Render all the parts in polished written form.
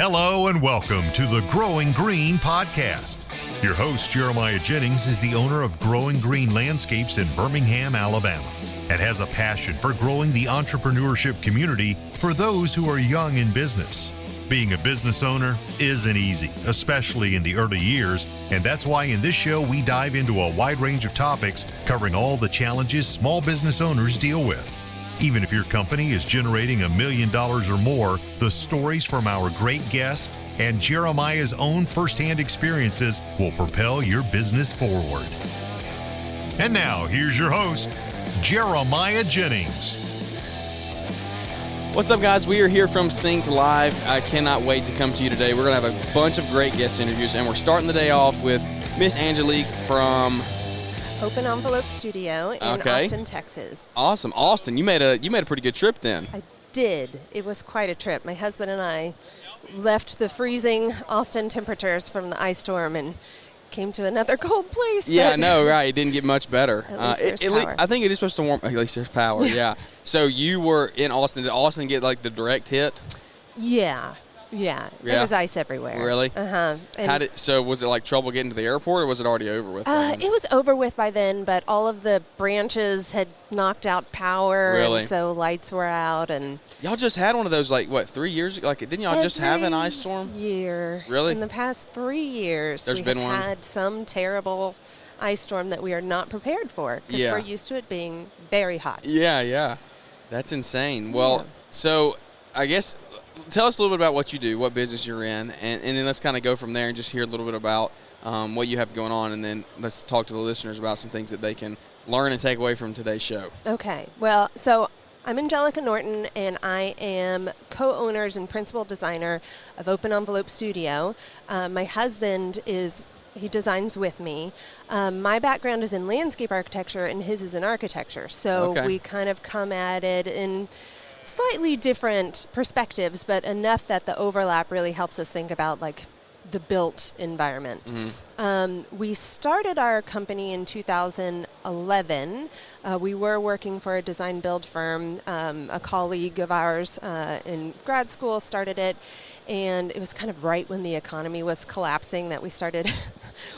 Hello and welcome to the Growing Green podcast. Your host, Jeremiah Jennings, is the owner of Growing Green Landscapes in Birmingham, Alabama, and has a passion for growing the entrepreneurship community for those who are young in business. Being a business owner isn't easy, especially in the early years, and that's why in this show we dive into a wide range of topics covering all the challenges small business owners deal with. Even if your company is generating $1 million or more, the stories from our great guest and Jeremiah's own firsthand experiences will propel your business forward. And now, here's your host, Jeremiah Jennings. What's up, guys? We are here from Synced Live. I cannot wait to come to you today. We're going to have a bunch of great guest interviews, and we're starting the day off with Miss Angelica from Open Envelope Studio in Austin, Texas. Awesome. Austin, you made a pretty good trip then. I did. It was quite a trip. My husband and I left the freezing Austin temperatures from the ice storm and came to another cold place. Yeah, no, right. It didn't get much better. At least there's power. I think it is supposed to warm. At least there's power, yeah. So you were in Austin. Did Austin get like the direct hit? Yeah. There was ice everywhere. Really? Uh-huh. So was it like trouble getting to the airport, or was it already over with? It was over with by then, but all of the branches had knocked out power. Really? And so lights were out. And y'all just had one of those, 3 years ago? Like, didn't y'all just have an ice storm? Year. Really? In the past 3 years, There's been one? had some terrible ice storm that we are not prepared for because we're used to it being very hot. Yeah. That's insane. Well, so I guess tell us a little bit about what you do, what business you're in, and then let's kind of go from there and just hear a little bit about what you have going on, and then let's talk to the listeners about some things that they can learn and take away from today's show. Okay. Well, so I'm Angelica Norton, and I am co-owners and principal designer of Open Envelope Studio. My husband he designs with me. My background is in landscape architecture, and his is in architecture. So we kind of come at it in slightly different perspectives, but enough that the overlap really helps us think about like the built environment. Mm-hmm. We started our company in 2011. We were working for a design build firm. A colleague of ours in grad school started it, and it was kind of right when the economy was collapsing that we started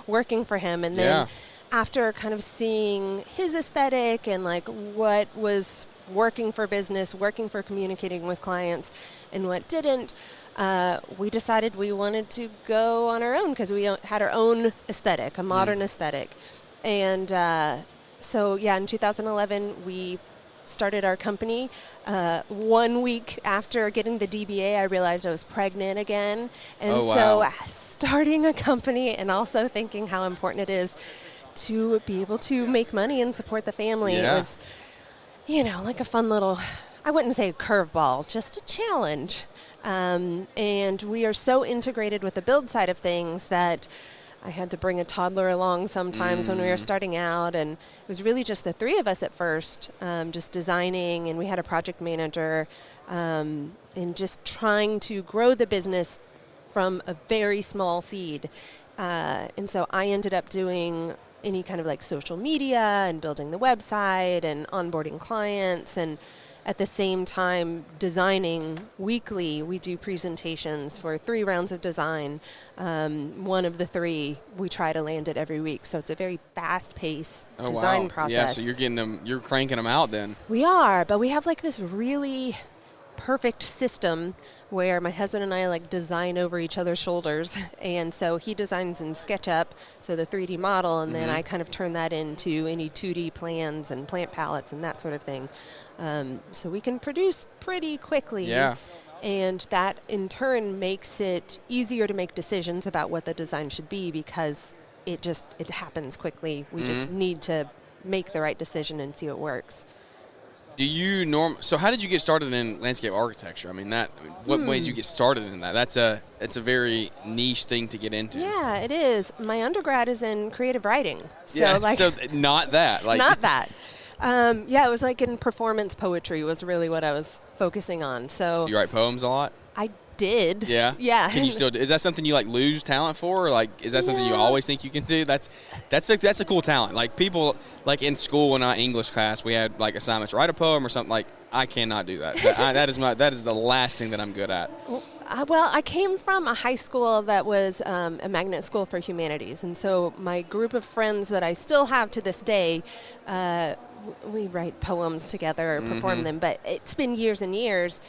working for him. And then after kind of seeing his aesthetic and like what was working for business, working for communicating with clients, and what didn't, we decided we wanted to go on our own because we had our own aesthetic, a modern aesthetic. And in 2011, we started our company. 1 week after getting the DBA, I realized I was pregnant again. And so starting a company and also thinking how important it is to be able to make money and support the family. It was, like a fun little, I wouldn't say a curveball, just a challenge. And we are so integrated with the build side of things that I had to bring a toddler along sometimes when we were starting out. And it was really just the three of us at first, just designing, and we had a project manager, and just trying to grow the business from a very small seed. And so I ended up doing any kind of like social media and building the website and onboarding clients, and at the same time designing weekly. We do presentations for 3 rounds of design. One of the 3, we try to land it every week. So it's a very fast-paced design process. Yeah, so you're cranking them out then. We are, but we have like this really perfect system where my husband and I like design over each other's shoulders, and so he designs in SketchUp, so the 3D model, and then I kind of turn that into any 2D plans and plant palettes and that sort of thing. So we can produce pretty quickly. Yeah. And that in turn makes it easier to make decisions about what the design should be because it happens quickly. We just need to make the right decision and see what works. So how did you get started in landscape architecture? I mean, what made you get started in that? It's a very niche thing to get into. Yeah, it is. My undergrad is in creative writing. So not that. Not that. It was like in performance poetry was really what I was focusing on. So you write poems a lot? I did. Yeah. Yeah. Can you still? Is that something you lose talent for? Or is that something you always think you can do? That's a cool talent. Like people in school in our English class, we had assignments, write a poem or something. I cannot do that. That is the last thing that I'm good at. Well, Well, I came from a high school that was a magnet school for humanities. And so my group of friends that I still have to this day, we write poems together or perform them. But it's been years and years.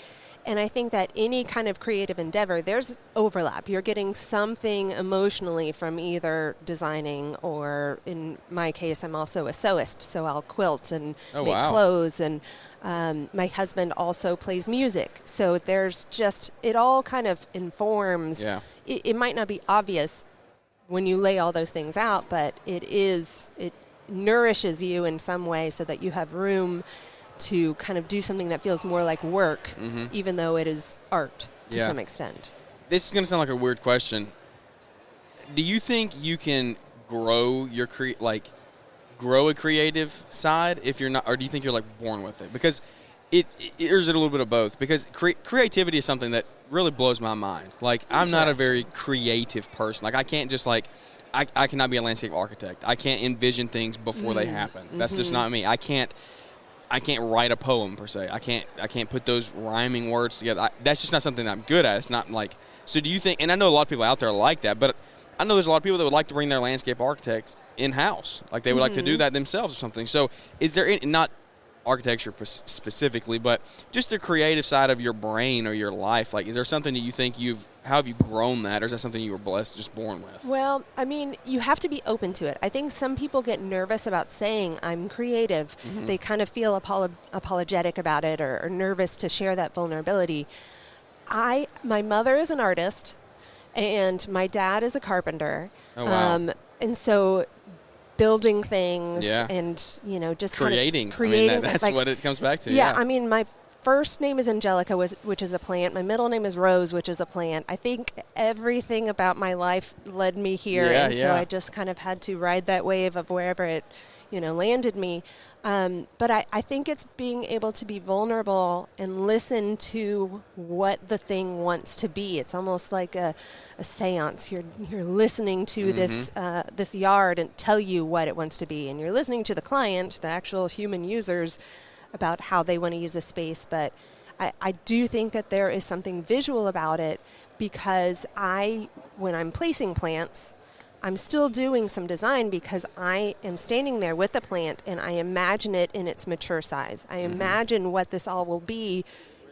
And I think that any kind of creative endeavor, there's overlap. You're getting something emotionally from either designing or, in my case, I'm also a sewist, so I'll quilt and make clothes. And my husband also plays music. So there's just, it all kind of informs. Yeah. It might not be obvious when you lay all those things out, but it nourishes you in some way so that you have room to kind of do something that feels more like work, even though it is art to some extent. This is going to sound like a weird question. Do you think you can grow your grow a creative side if you're not, or do you think you're like born with it? Because or is it a little bit of both? Because creativity is something that really blows my mind. Like, I'm not a very creative person. Like, I can't just like, I cannot be a landscape architect. I can't envision things before they happen. That's just not me. I can't write a poem per se. I can't put those rhyming words together. That's just not something that I'm good at. It's not like. So do you think? And I know a lot of people out there like that, but I know there's a lot of people that would like to bring their landscape architects in house, like they would like to do that themselves or something. So is there not architecture specifically, but just the creative side of your brain or your life? Like, is there something that you think how have you grown that, or is that something you were blessed, just born with? Well, I mean, you have to be open to it. I think some people get nervous about saying, I'm creative. They kind of feel apologetic about it or nervous to share that vulnerability. My mother is an artist, and my dad is a carpenter. Oh, wow. And so building things and, just creating. Kind of creating. I mean, that's what it comes back to. Yeah, I mean, my first name is Angelica, which is a plant. My middle name is Rose, which is a plant. I think everything about my life led me here, so I just kind of had to ride that wave of wherever it, landed me. But I think it's being able to be vulnerable and listen to what the thing wants to be. It's almost like a seance. You're listening to this yard and tell you what it wants to be, and you're listening to the client, the actual human users, about how they want to use a space. But I do think that there is something visual about it, because when I'm placing plants, I'm still doing some design because I am standing there with the plant and I imagine it in its mature size. I imagine what this all will be,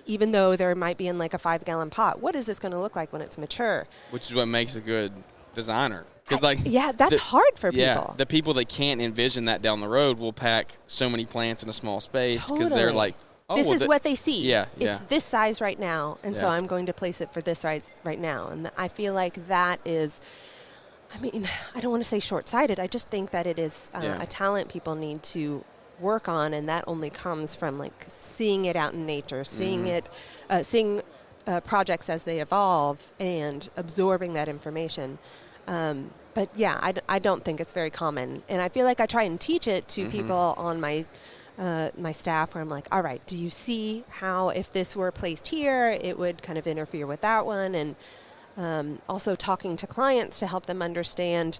even though there might be in like a 5-gallon pot. What is this going to look like when it's mature? Which is what makes a good designer. That's hard for people. Yeah, the people that can't envision that down the road will pack so many plants in a small space because they're like, this is what they see. Yeah, it's this size right now, and so I'm going to place it for this size right now. And I feel like that is, I mean, I don't want to say short-sighted. I just think that it is a talent people need to work on, and that only comes from like seeing it out in nature, seeing projects as they evolve, and absorbing that information. But yeah, I don't think it's very common, and I feel like I try and teach it to people on my staff, where I'm like, all right, do you see how if this were placed here, it would kind of interfere with that one? And also talking to clients to help them understand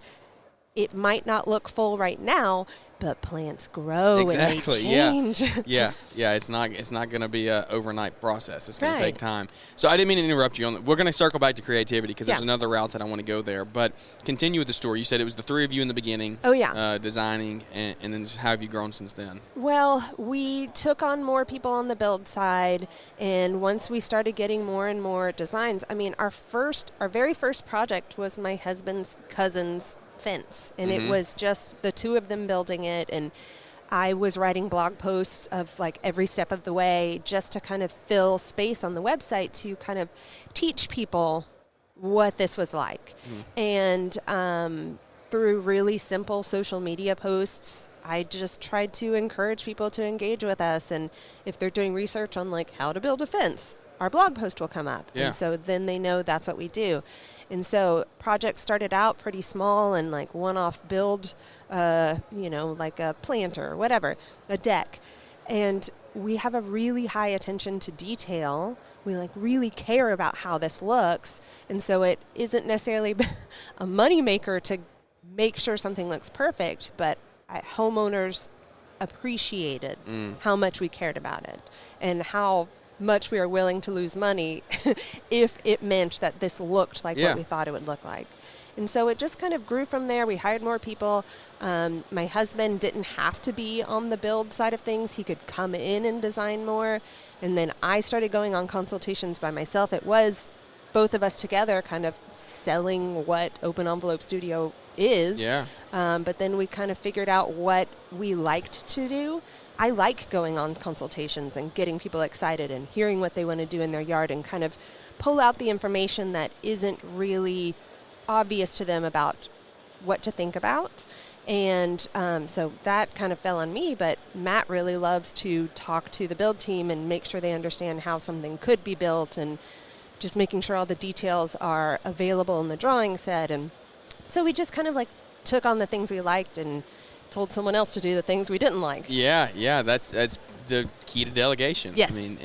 it might not look full right now, but plants grow and they change. Yeah. It's not going to be an overnight process. It's going to take time. So I didn't mean to interrupt you. We're going to circle back to creativity because there's another route that I want to go there. But continue with the story. You said it was the three of you in the beginning. Oh, yeah. Designing, and then just how have you grown since then? Well, we took on more people on the build side, and once we started getting more and more designs, I mean, our very first project was my husband's cousin's fence, and it was just the two of them building it, and I was writing blog posts of like every step of the way just to kind of fill space on the website to kind of teach people what this was like. And through really simple social media posts, I just tried to encourage people to engage with us, and if they're doing research on like how to build a fence, our blog post will come up. And so then they know that's what we do. And so projects started out pretty small and like one-off build, like a planter or whatever, a deck. And we have a really high attention to detail. We like really care about how this looks. And so it isn't necessarily a moneymaker to make sure something looks perfect, but homeowners appreciated how much we cared about it and how much we are willing to lose money if it meant that this looked like what we thought it would look like. And so it just kind of grew from there. We hired more people. My husband didn't have to be on the build side of things. He could come in and design more. And then I started going on consultations by myself. It was both of us together kind of selling what Open Envelope Studio is. Yeah. But then we kind of figured out what we liked to do. I like going on consultations and getting people excited and hearing what they want to do in their yard and kind of pull out the information that isn't really obvious to them about what to think about. And so that kind of fell on me, but Matt really loves to talk to the build team and make sure they understand how something could be built and just making sure all the details are available in the drawing set. And so we just kind of like took on the things we liked and told someone else to do the things we didn't like. Yeah, that's the key to delegation. Yes. I mean,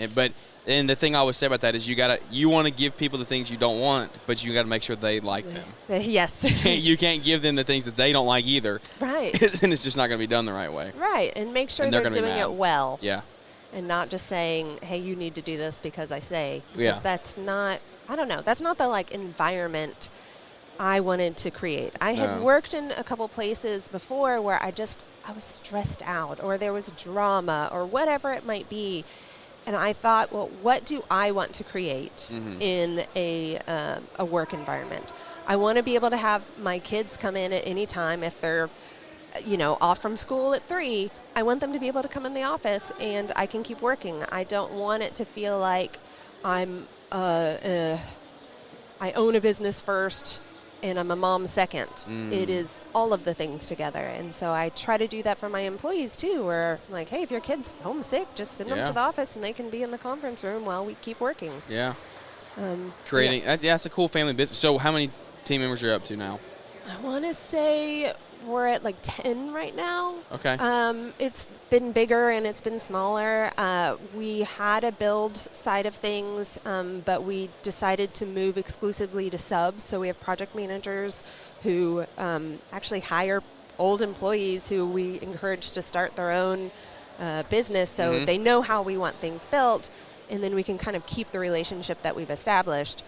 and the thing I always say about that is you want to give people the things you don't want, but you got to make sure they like them. Yes. You can't give them the things that they don't like either. Right. And it's just not going to be done the right way. Right, and make sure they're doing it well. Yeah. And not just saying, hey, you need to do this because I say. Yeah. Because that's not, I don't know, that's not the like environment I wanted to create. I had worked in a couple places before where I was stressed out or there was drama or whatever it might be. And I thought, well, what do I want to create in a work environment? I want to be able to have my kids come in at any time if they're, off from school at 3. I want them to be able to come in the office and I can keep working. I don't want it to feel like I own a business first and I'm a mom second. It is all of the things together. And so I try to do that for my employees too, where I'm like, hey, if your kid's homesick, just send them to the office and they can be in the conference room while we keep working. Yeah. That's a cool family business. So how many team members are you up to now? I want to say we're at like 10 right now. Okay. It's been bigger and it's been smaller. We had a build side of things, but we decided to move exclusively to subs. So we have project managers who actually hire old employees who we encourage to start their own business so they know how we want things built, and then we can kind of keep the relationship that we've established.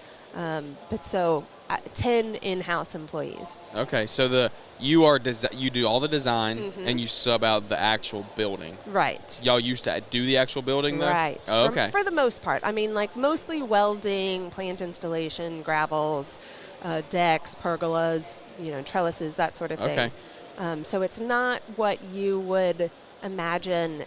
10 in-house employees. Okay, so you do all the design and you sub out the actual building. Right. Y'all used to do the actual building though? Right. Oh, okay. For the most part. I mean, like mostly welding, plant installation, gravels, decks, pergolas, trellises, that sort of thing. Okay. So it's not what you would imagine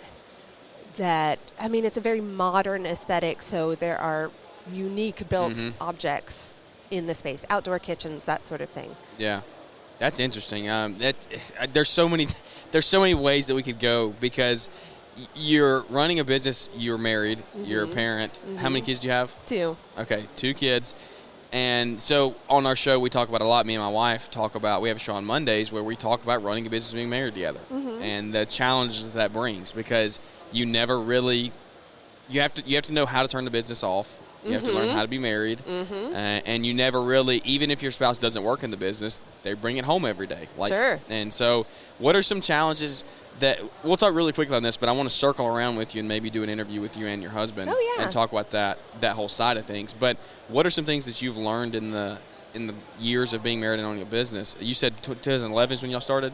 that, I mean, it's a very modern aesthetic, so there are unique built objects in the space, outdoor kitchens, that sort of thing. Yeah, that's interesting. There's so many ways that we could go because you're running a business. You're married. You're a parent. How many kids do you have? 2. Okay, 2 kids. And so on our show, we talk about a lot. Me and my wife talk about. We have a show on Mondays where we talk about running a business and being married together, and the challenges that brings because you never really. You have to know how to turn the business off. You have to learn how to be married, and you never really, even if your spouse doesn't work in the business, they bring it home every day. Sure. And so what are some challenges that, we'll talk really quickly on this, but I want to circle around with you and maybe do an interview with you and your husband and talk about that whole side of things. But what are some things that you've learned in the years of being married and owning a business? You said 2011 is when y'all started?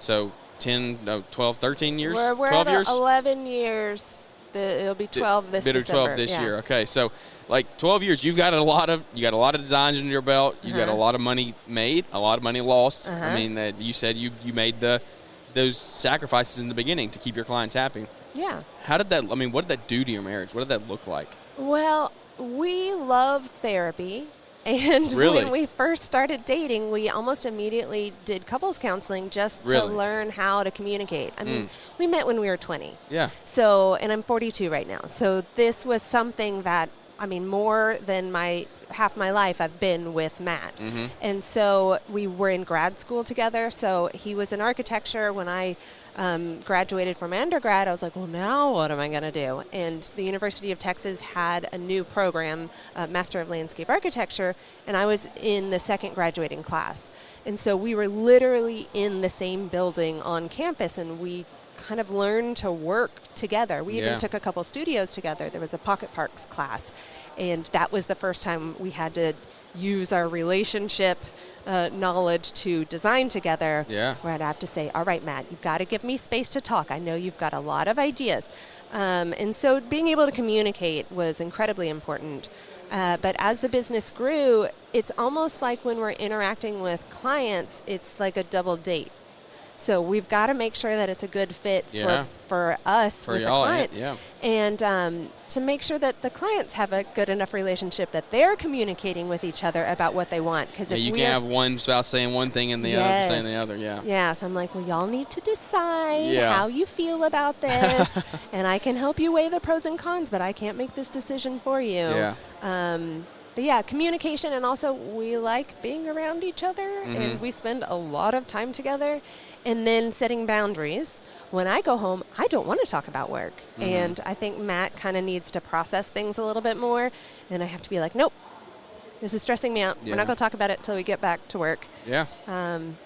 So 12, 13 years? We're 12 at years? 11 years. It'll be 12 this December. 12 this year. Okay, so like 12 years, you got a lot of designs under your belt. You got a lot of money made, a lot of money lost. I mean, you said you made those sacrifices in the beginning to keep your clients happy. Yeah. What did that do to your marriage? What did that look like? Well, we love therapy. And really? When we first started dating, we almost immediately did couples counseling just to learn how to communicate. I mean, we met when we were 20. Yeah. So, and I'm 42 right now. So this was something that, I mean, more than half my life I've been with Matt. And so we were in grad school together. So he was in architecture. When I graduated from undergrad, I was like, well, now what am I going to do? And the University of Texas had a new program, Master of Landscape Architecture, and I was in the second graduating class. And so we were literally in the same building on campus, and we kind of learn to work together. We Yeah. even took a couple studios together. There was a Pocket Parks class, and that was the first time we had to use our relationship knowledge to design together. Yeah. Where I'd have to say, all right, Matt, you've got to give me space to talk. I know you've got a lot of ideas. And so being able to communicate was incredibly important. But as the business grew, it's almost like when we're interacting with clients, it's like a double date. So we've got to make sure that it's a good fit for us For with the y'all, client. yeah. And to make sure that the clients have a good enough relationship that they're communicating with each other about what they want. Because You can't have one spouse saying one thing and the other saying the other, yeah. Yeah, so I'm like, well, y'all need to decide Yeah. how you feel about this, and I can help you weigh the pros and cons, but I can't make this decision for you. Yeah. But yeah, communication, and also we like being around each other, and we spend a lot of time together, and then setting boundaries. When I go home, I don't want to talk about work, and I think Matt kind of needs to process things a little bit more, and I have to be like, nope, this is stressing me out. Yeah. We're not going to talk about it until we get back to work. Yeah.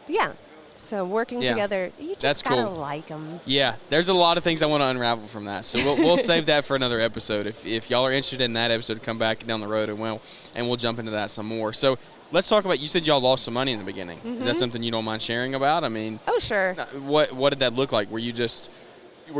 Yeah. So working together, you just That's gotta cool. like them. Yeah, there's a lot of things I want to unravel from that. So we'll save that for another episode. If y'all are interested in that episode, come back down the road and we'll jump into that some more. So let's talk about, you said y'all lost some money in the beginning. Is that something you don't mind sharing about? I mean, Oh, sure. what did that look like? Were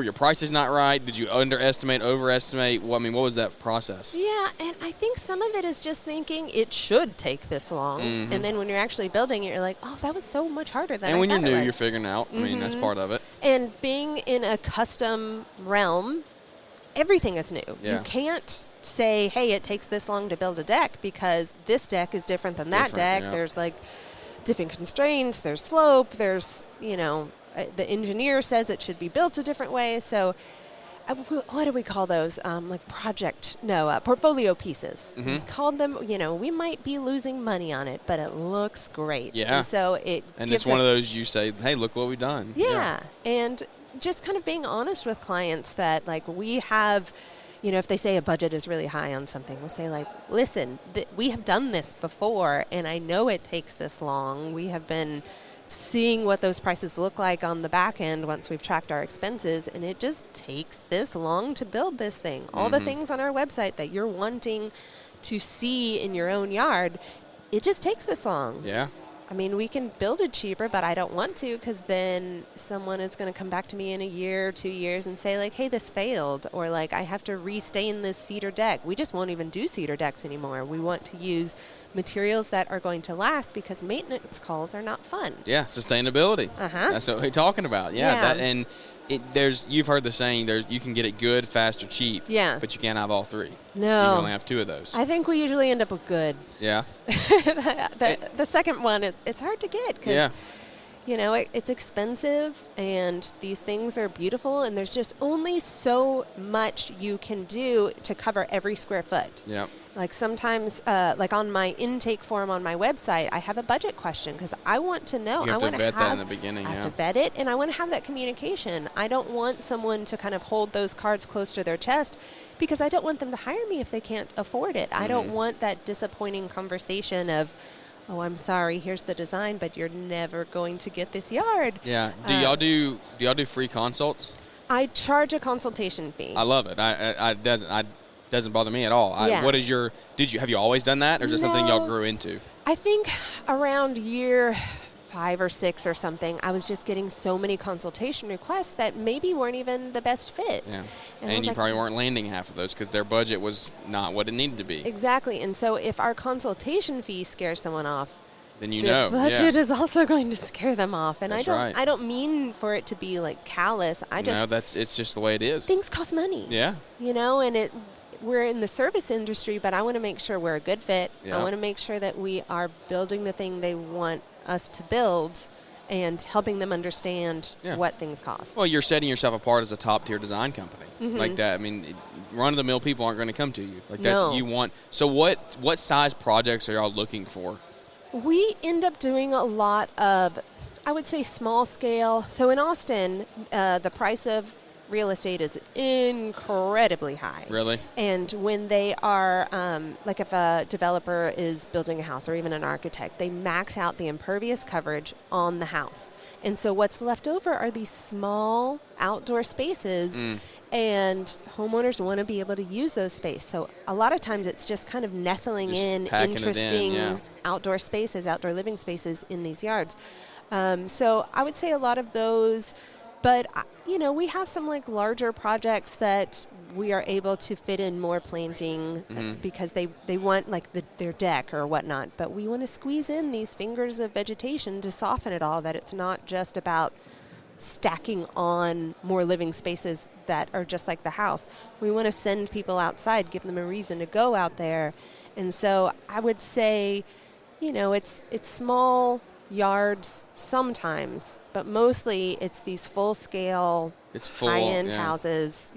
your prices not right? Did you underestimate, overestimate? What was that process? Yeah, and I think some of it is just thinking it should take this long. And then when you're actually building it, you're like, oh, that was so much harder than I And when thought you're it new, was. you're figuring out. I mean, that's part of it. And being in a custom realm, everything is new. Yeah. You can't say, hey, it takes this long to build a deck because this deck is different than that deck. Yeah. There's like different constraints, there's slope, there's, the engineer says it should be built a different way. So what do we call those? Portfolio pieces. We called them, we might be losing money on it, but it looks great. Yeah. And so It's one of those you say, hey, look what we've done. Yeah. And just kind of being honest with clients that, like, we have, if they say a budget is really high on something, we'll say, like, listen, we have done this before, and I know it takes this long. We have been seeing what those prices look like on the back end once we've tracked our expenses, and it just takes this long to build this thing. All the things on our website that you're wanting to see in your own yard, it just takes this long. Yeah. I mean, we can build it cheaper, but I don't want to, because then someone is going to come back to me in a year or 2 years and say, like, hey, this failed, or like, I have to restain this cedar deck. We just won't even do cedar decks anymore. We want to use materials that are going to last, because maintenance calls are not fun. Yeah, sustainability. That's what we're talking about. Yeah. You've heard the saying, you can get it good, fast, or cheap. Yeah. But you can't have all three. No. You can only have two of those. I think we usually end up with good. Yeah. The second one, it's hard to get, because it's expensive, and these things are beautiful, and there's just only so much you can do to cover every square foot. Yeah. Like sometimes, like on my intake form on my website, I have a budget question, because I want to know. You have I to vet that in the beginning. I have to vet it, and I want to have that communication. I don't want someone to kind of hold those cards close to their chest, because I don't want them to hire me if they can't afford it. I don't want that disappointing conversation of, oh, I'm sorry, here's the design, but you're never going to get this yard. Yeah. Do y'all do free consults? I charge a consultation fee. I love it. It doesn't bother me at all. Yeah. Have you always done that, or is it something No. y'all grew into? I think around year 5 or 6 or something, I was just getting so many consultation requests that maybe weren't even the best fit. Yeah. And I And was you like, probably weren't landing half of those because their budget was not what it needed to be. Exactly. And so if our consultation fee scares someone off, Then the budget is also going to scare them off. And That's I don't mean for it to be like callous. It's just the way it is. Things cost money. Yeah. And we're in the service industry, but I want to make sure we're a good fit. Yeah. I want to make sure that we are building the thing they want us to build, and helping them understand what things cost. Well, you're setting yourself apart as a top-tier design company like that. I mean, run-of-the-mill people aren't going to come to you. Like that's what you want. So what size projects are y'all looking for? We end up doing a lot of, I would say, small scale. So in Austin, the price of real estate is incredibly high. Really? And when they are, like if a developer is building a house or even an architect, they max out the impervious coverage on the house. And so what's left over are these small outdoor spaces, and homeowners want to be able to use those spaces. So a lot of times it's just kind of nestling Just in packing it interesting in, outdoor spaces, outdoor living spaces in these yards. So I would say a lot of those, but we have some like larger projects that we are able to fit in more planting because they want like their deck or whatnot, but we want to squeeze in these fingers of vegetation to soften it all, that it's not just about stacking on more living spaces that are just like the house. We want to send people outside, give them a reason to go out there. And so I would say, it's small yards sometimes, but mostly it's these full-scale, high-end houses.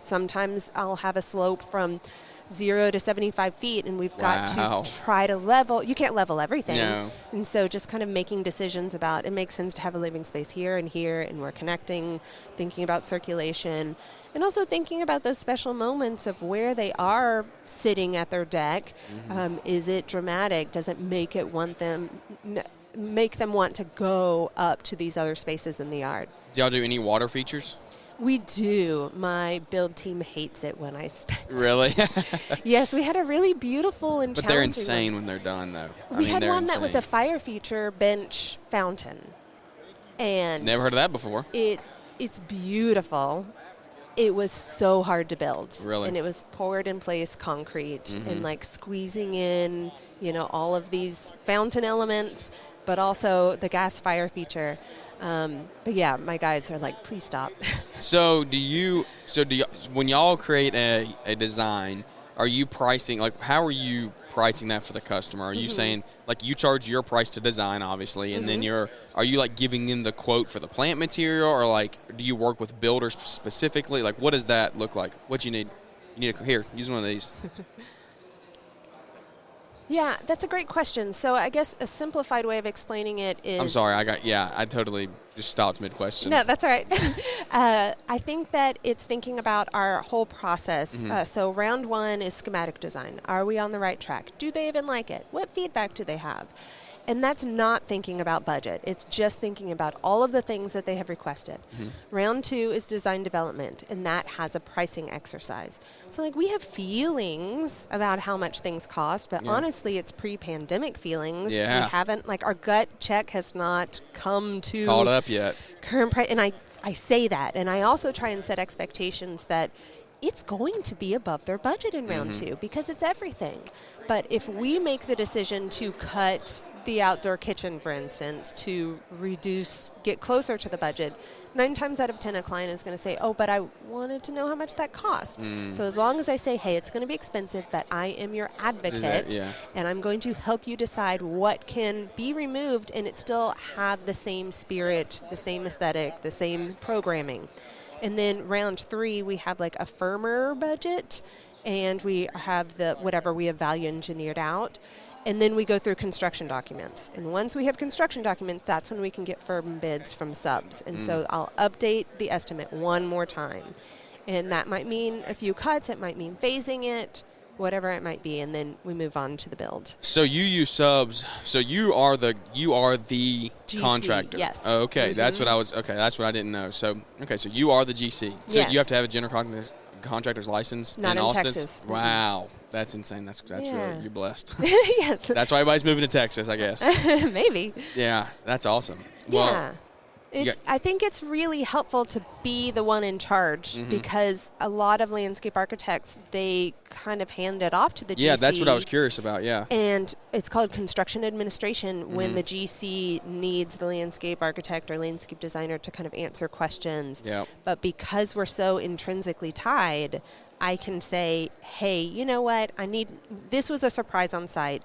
Sometimes I'll have a slope from 0 to 75 feet, and we've got to try to level. You can't level everything. No. And so just kind of making decisions about, it makes sense to have a living space here, and we're connecting, thinking about circulation, and also thinking about those special moments of where they are sitting at their deck. Is it dramatic? Does it make them want to go up to these other spaces in the yard? Do y'all do any water features? We do. My build team hates it when I spend. Really? Yes, we had a really beautiful and But challenging they're insane when they're done, though. We had one that was a fire feature bench fountain. And never heard of that before. It's beautiful. It was so hard to build. Really? And it was poured in place concrete and like squeezing in, all of these fountain elements, but also the gas fire feature. But yeah, my guys are like, please stop. So when y'all create a design, are you pricing, like, how are you pricing that for the customer? Are you saying, like, you charge your price to design, obviously, and then are you like giving them the quote for the plant material, or like, do you work with builders specifically? Like, what does that look like? What you need? Here, use one of these. Yeah, that's a great question. So I guess a simplified way of explaining it is... I'm sorry, I totally just stopped mid-question. No, that's all right. I think that it's thinking about our whole process. So round one is schematic design. Are we on the right track? Do they even like it? What feedback do they have? And that's not thinking about budget. It's just thinking about all of the things that they have requested. Round two is design development, and that has a pricing exercise. So, like, we have feelings about how much things cost, but honestly, it's pre-pandemic feelings. Yeah. We haven't, like, our gut check has not come to... caught up yet. Current price. And I say that, and I also try and set expectations that it's going to be above their budget in round two, because it's everything. But if we make the decision to cut the outdoor kitchen, for instance, to get closer to the budget, 9 times out of 10 a client is going to say, oh, but I wanted to know how much that cost. So as long as I say, hey, it's going to be expensive, but I am your advocate, and I'm going to help you decide what can be removed and it still have the same spirit, the same aesthetic, the same programming. And then round 3, we have like a firmer budget, and we have whatever we have value engineered out. And then we go through construction documents. And once we have construction documents, that's when we can get firm bids from subs. And so I'll update the estimate one more time. And that might mean a few cuts. It might mean phasing it, whatever it might be. And then we move on to the build. So you use subs. So you are the GC, contractor. yes. Oh, okay. That's what I didn't know. So you are the GC. So yes. You have to have a general contractor's license Not in in Austin? Texas. Wow. That's insane. That's really, you're blessed. Yes. That's why everybody's moving to Texas, I guess. Maybe. Yeah, that's awesome. Yeah. Well, I think it's really helpful to be the one in charge, because a lot of landscape architects, they kind of hand it off to the GC. Yeah, that's what I was curious about, yeah. And it's called construction administration when the GC needs the landscape architect or landscape designer to kind of answer questions. Yep. But because we're so intrinsically tied, I can say, hey, you know what? This was a surprise on site.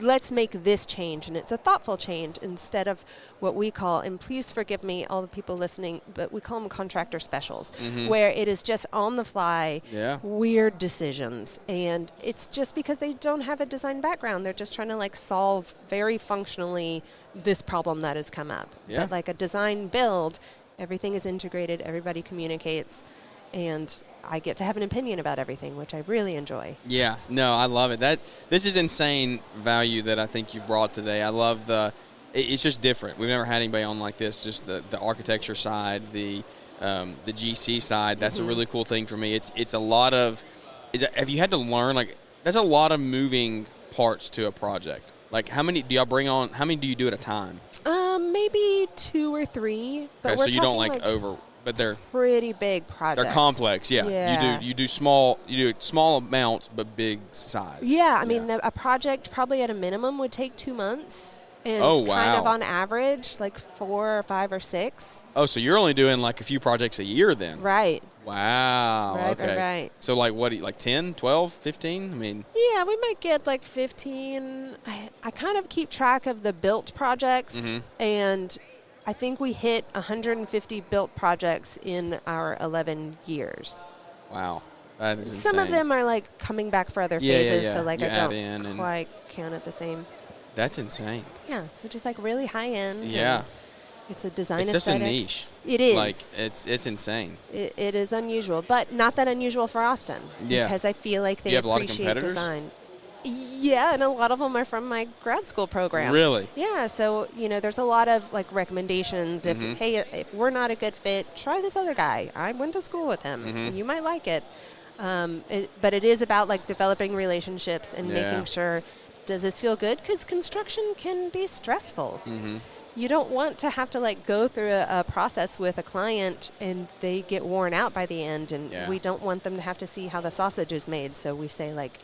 Let's make this change. And it's a thoughtful change instead of what we call, and please forgive me, all the people listening, but we call them contractor specials, where it is just on the fly, weird decisions. And it's just because they don't have a design background. They're just trying to solve very functionally this problem that has come up. Yeah. But like a design build, Everything is integrated. Everybody communicates. And I get to have an opinion about everything, which I really enjoy. Yeah, no, I love it. This is insane value that I think you've brought today. I love it's just different. We've never had anybody on like this. Just the architecture side, the GC side. That's a really cool thing for me. It's a lot of. Have you had to learn that's a lot of moving parts to a project? Like how many do y'all bring on? How many do you do at a time? Maybe 2 or 3. But okay, we're so you don't talking over. But they're pretty big projects. They're complex, yeah. You do small amounts but big size. Yeah, I mean a project probably at a minimum would take 2 months, and kind of on average like 4 or 5 or 6. Oh, so you're only doing like a few projects a year then? Right. Wow. Right, okay. right. So like what? Like 10, 12, 15? I mean. Yeah, we might get like 15. I kind of keep track of the built projects, and I think we hit 150 built projects in our 11 years. Wow. That is insane. Some of them are like coming back for other phases, yeah. so like you I don't quite count it the same. That's insane. Yeah, so just like really high end. Yeah. It's a design It's aesthetic. just a niche. It is. Like it's insane. It is unusual, but not that unusual for Austin. Yeah. Because I feel like they have a lot of appreciate competitors? design. Yeah, and a lot of them are from my grad school program. Really? Yeah, so, there's a lot of, like, recommendations. If we're not a good fit, try this other guy. I went to school with him, and you might like it. But it is about, like, developing relationships and making sure, does this feel good? Because construction can be stressful. You don't want to have to, like, go through a process with a client and they get worn out by the end, and we don't want them to have to see how the sausage is made. So we say, like,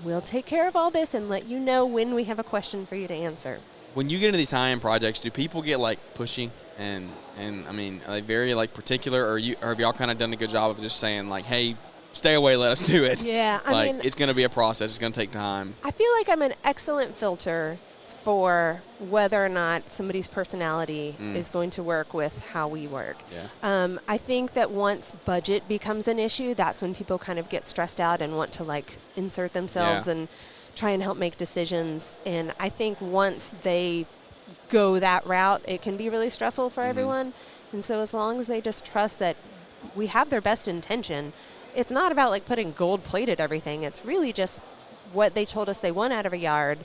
we'll take care of all this and let you know when we have a question for you to answer. When you get into these high-end projects, do people get like pushy and I mean, are they very like particular, or have y'all kind of done a good job of just saying like, hey, stay away, let us do it? Yeah, I mean, it's going to be a process. It's going to take time. I feel like I'm an excellent filter for whether or not somebody's personality is going to work with how we work. Yeah. I think that once budget becomes an issue, that's when people kind of get stressed out and want to like insert themselves and try and help make decisions. And I think once they go that route, it can be really stressful for everyone. And so as long as they just trust that we have their best intention, it's not about like putting gold-plated everything. It's really just what they told us they want out of a yard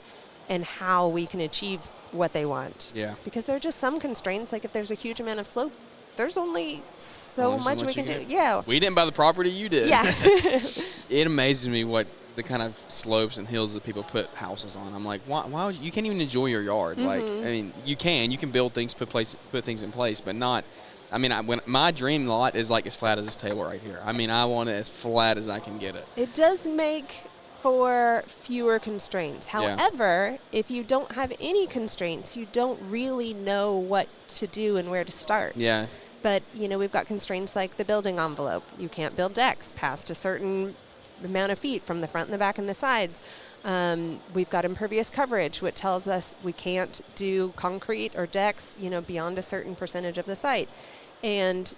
and how we can achieve what they want. Yeah. Because there are just some constraints, like if there's a huge amount of slope, there's only so much we can do. Yeah. We didn't buy the property, you did. Yeah. It amazes me what the kind of slopes and hills that people put houses on. I'm like, why would you can't even enjoy your yard. Like, I mean, you can build things, put things in place, but not. I mean, when my dream lot is like as flat as this table right here. I mean, I want it as flat as I can get it. It does make for fewer constraints. However, if you don't have any constraints, you don't really know what to do and where to start. Yeah. But, we've got constraints like the building envelope. You can't build decks past a certain amount of feet from the front and the back and the sides. We've got impervious coverage, which tells us we can't do concrete or decks, beyond a certain percentage of the site. And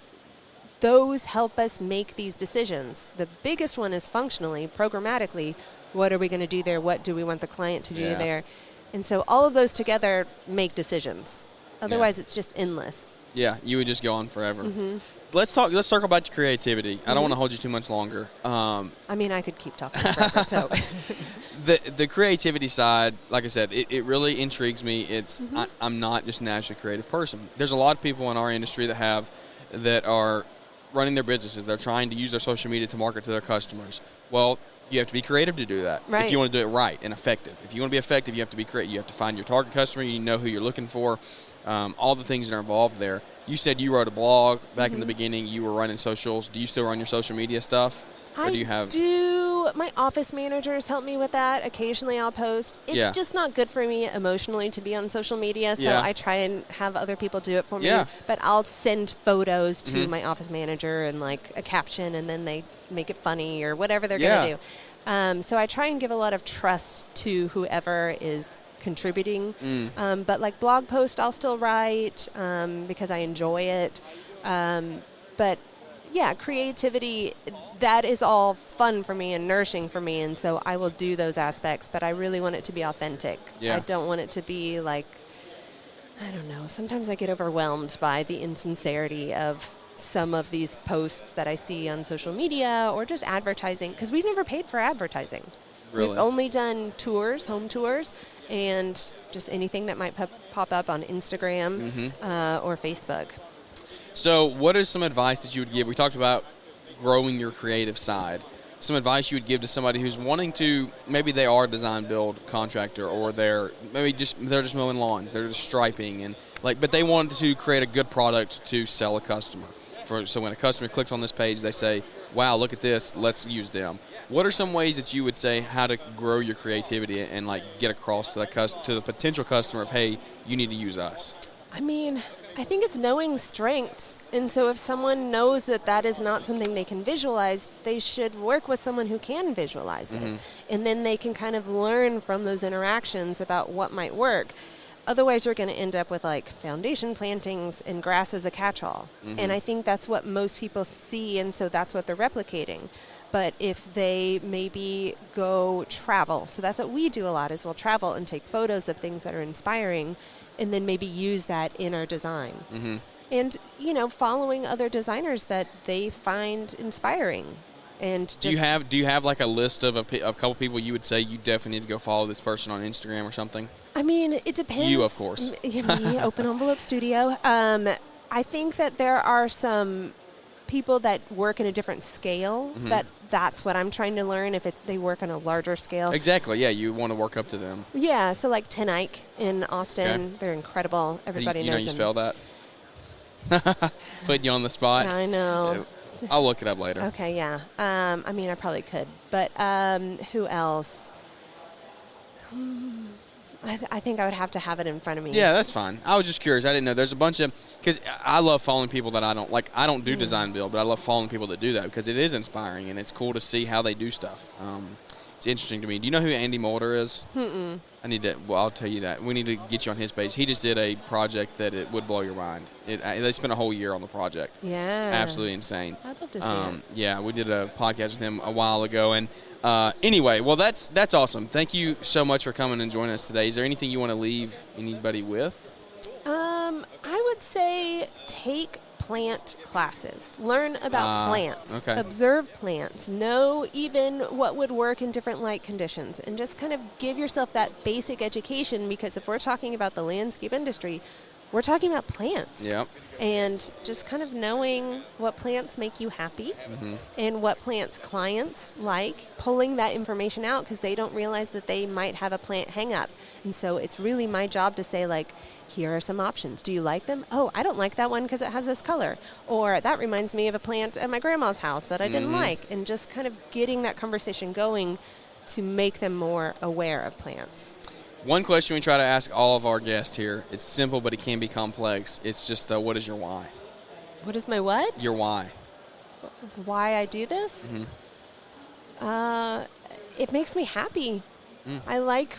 those help us make these decisions. The biggest one is functionally, programmatically, what are we going to do there? What do we want the client to do there? And so all of those together make decisions. Otherwise, it's just endless. Yeah, you would just go on forever. Let's circle back to creativity. I don't want to hold you too much longer. I mean, I could keep talking forever, so. The creativity side, like I said, it really intrigues me. It's I'm not just a naturally creative person. There's a lot of people in our industry that are running their businesses. They're trying to use their social media to market to their customers. Well, you have to be creative to do that. Right. If you want to do it right and effective. If you want to be effective, you have to be creative. You have to find your target customer. You know who you're looking for. All the things that are involved there. You said you wrote a blog back in the beginning. You were running socials. Do you still run your social media stuff? Or do you have? I do. My office managers help me with that. Occasionally I'll post. It's just not good for me emotionally to be on social media, so I try and have other people do it for me. But I'll send photos to my office manager and like a caption, and then they make it funny or whatever they're going to do. So I try and give a lot of trust to whoever is contributing. But like blog post I'll still write because I enjoy it. But yeah, creativity, that is all fun for me and nourishing for me, and so I will do those aspects, but I really want it to be authentic. I don't want it to be like I don't know. Sometimes I get overwhelmed by the insincerity of some of these posts that I see on social media or just advertising, because we've never paid for advertising. Really? We've only done tours, home tours, and just anything that might pop up on Instagram or Facebook. So what is some advice that you would give? We talked about growing your creative side. Some advice you would give to somebody who's wanting to, maybe they are a design build contractor, or they're just mowing lawns, they're just striping, and but they want to create a good product to sell a customer. So when a customer clicks on this page, they say, wow, look at this, let's use them. What are some ways that you would say how to grow your creativity and get across to the potential customer of, hey, you need to use us? I mean, I think it's knowing strengths. And so if someone knows that that is not something they can visualize, they should work with someone who can visualize it. And then they can kind of learn from those interactions about what might work. Otherwise, you're going to end up with foundation plantings and grass as a catch-all. And I think that's what most people see, and so that's what they're replicating. But if they maybe go travel, so that's what we do a lot, is we'll travel and take photos of things that are inspiring and then maybe use that in our design. And, following other designers that they find inspiring. And just do you have a list of a couple people you would say you definitely need to go follow this person on Instagram or something? I mean, it depends. You, of course. Me, Open Envelope Studio. I think that there are some people that work in a different scale. That's what I'm trying to learn. If they work on a larger scale. Exactly. Yeah, you want to work up to them. Yeah. So Ten Ike in Austin, they're incredible. Everybody knows them. You spell that? Putting you on the spot. I know. I'll look it up later. Okay, yeah. I mean, I probably could. But who else? I think I would have to have it in front of me. Yeah, that's fine. I was just curious. I didn't know. There's a bunch of – because I love following people that I don't – I don't do design build, but I love following people that do that because it is inspiring and it's cool to see how they do stuff. It's interesting to me. Do you know who Andy Mulder is? I need to – well, I'll tell you that. We need to get you on his page. He just did a project that it would blow your mind. They spent a whole year on the project. Yeah. Absolutely insane. I'd love to see it. Yeah, we did a podcast with him a while ago. And anyway, well, that's awesome. Thank you so much for coming and joining us today. Is there anything you want to leave anybody with? I would say take plant classes. Learn about plants. Okay. Observe plants. Know even what would work in different light conditions. And just kind of give yourself that basic education, because if we're talking about the landscape industry, we're talking about plants. Yep. And just kind of knowing what plants make you happy and what plants clients like, pulling that information out because they don't realize that they might have a plant hang up. And so it's really my job to say, here are some options. Do you like them? Oh, I don't like that one because it has this color. Or that reminds me of a plant at my grandma's house that I didn't like. And just kind of getting that conversation going to make them more aware of plants. One question we try to ask all of our guests here. It's simple, but it can be complex. It's just, what is your why? What is my what? Your why. Why I do this? It makes me happy. I like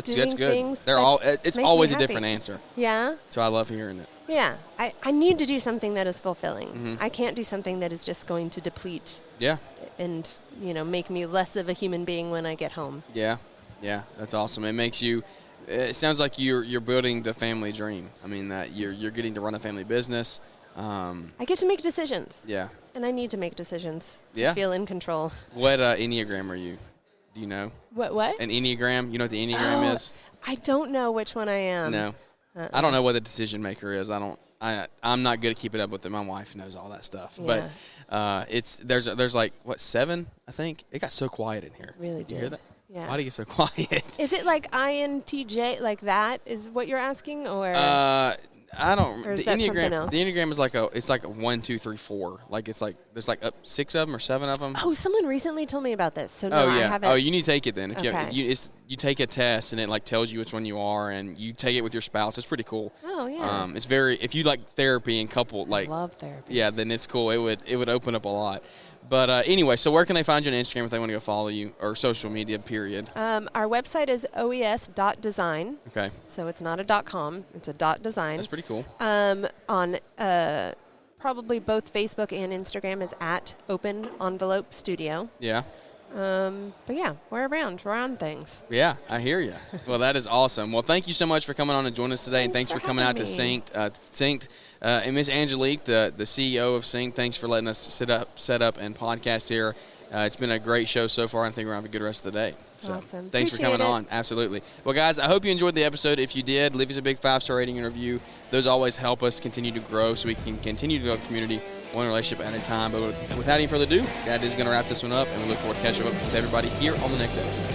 doing good. things. It's always a different answer. Yeah. So I love hearing it. Yeah. I need to do something that is fulfilling. I can't do something that is just going to deplete. Yeah. And make me less of a human being when I get home. Yeah. Yeah, that's awesome. It makes you. It sounds like you're building the family dream. I mean that you're getting to run a family business. I get to make decisions. Yeah. And I need to make decisions to feel in control. What Enneagram are you? Do you know? What? An Enneagram. You know what the Enneagram is? I don't know which one I am. No. I don't know what the decision maker is. I'm not good at keeping up with it. My wife knows all that stuff. Yeah. But there's 7, I think. It got so quiet in here. Really did. You hear that? Yeah. Why do you get so quiet? Is it like INTJ, like that is what you're asking, or? I don't. Or is the that Enneagram. something else? The Enneagram is it's like a 1, 2, 3, 4. There's 6 of them or 7 of them. Oh, someone recently told me about this. So no, I haven't. Oh, you need to take it then. If Okay. you take a test and it tells you which one you are, and you take it with your spouse. It's pretty cool. Oh yeah. It's very, if you like therapy and couple I love therapy. Yeah, then it's cool. It would open up a lot. But anyway, so where can they find you on Instagram if they want to go follow you, or social media, period? Our website is oes.design. Okay. So it's not a .com, it's a .design. That's pretty cool. On probably both Facebook and Instagram, it's at Open Envelope Studio. Yeah. But yeah, we're around. We're on things. Yeah, I hear you. Well, that is awesome. Well, thank you so much for coming on and joining us today, and thanks for coming out to Synced. And Miss Angelique, the CEO of Synced, thanks for letting us set up and podcast here. It's been a great show so far, and I think we're going to have a good rest of the day. So, awesome. Thanks for coming on. Absolutely. Well, guys, I hope you enjoyed the episode. If you did, leave us a big 5-star rating and review. Those always help us continue to grow so we can continue to grow the community one relationship at a time. But without any further ado, that is going to wrap this one up, and we look forward to catching up with everybody here on the next episode.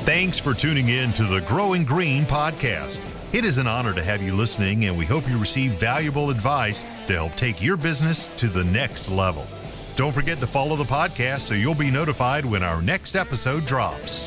Thanks for tuning in to the Growing Green podcast. It is an honor to have you listening, and we hope you receive valuable advice to help take your business to the next level. Don't forget to follow the podcast so you'll be notified when our next episode drops.